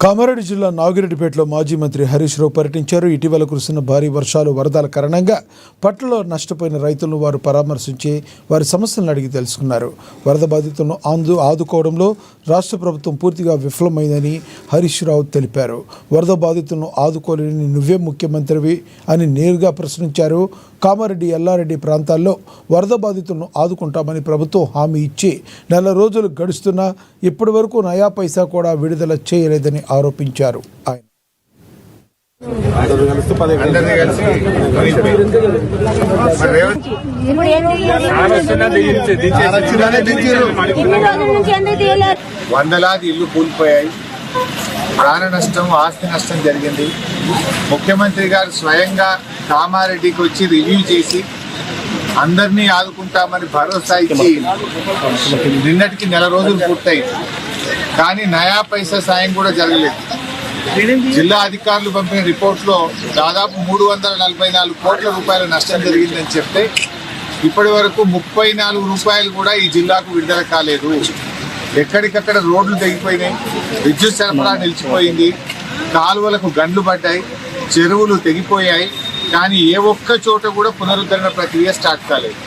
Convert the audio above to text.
కామారెడ్డి జిల్లా నాగిరెడ్డిపేటలో మాజీ మంత్రి హరీష్ రావు పర్యటించారు. ఇటీవల కురిసిన భారీ వర్షాలు, వరదల కారణంగా పట్టణంలో నష్టపోయిన రైతులను వారు పరామర్శించి వారి సమస్యలను అడిగి తెలుసుకున్నారు. వరద బాధితులను ఆదుకోవడంలో రాష్ట్ర ప్రభుత్వం పూర్తిగా విఫలమైందని హరీష్ రావు తెలిపారు. వరద బాధితులను ఆదుకోలేని నువ్వే ముఖ్యమంత్రివి అని నేరుగా ప్రశ్నించారు. కామారెడ్డి, ఎల్లారెడ్డి ప్రాంతాల్లో వరద బాధితులను ఆదుకుంటామని ప్రభుత్వం హామీ ఇచ్చి నెల రోజులు గడుస్తున్నా ఇప్పటి వరకు నయా పైసా కూడా విడుదల చేయలేదని ఆరోపించారు. ఆయన వందలాది ఇల్లు కూలిపోయాయి, ప్రాణ నష్టం, ఆస్తి నష్టం జరిగింది. ముఖ్యమంత్రి గారు స్వయంగా కామారెడ్డికి వచ్చి రివ్యూ చేసి అందరినీ ఆదుకుంటామని భరోసా ఇచ్చి నిన్నటికి నెల రోజులు పూర్తయి, కానీ నయా పైసా సాయం కూడా జరగలేదు. జిల్లా అధికారులు పంపిన రిపోర్ట్లో దాదాపు 344 కోట్ల రూపాయల నష్టం జరిగిందని చెప్తే ఇప్పటి వరకు 34 రూపాయలు కూడా ఈ జిల్లాకు విడుదల కాలేదు. ఎక్కడికక్కడ రోడ్లు తెగిపోయినాయి, విద్యుత్ సరఫరా నిలిచిపోయింది, కాలువలకు గండ్లు పడ్డాయి, చెరువులు తెగిపోయాయి, కానీ ఏ ఒక్క చోట కూడా పునరుద్ధరణ ప్రక్రియ స్టార్ట్ కాలేదు.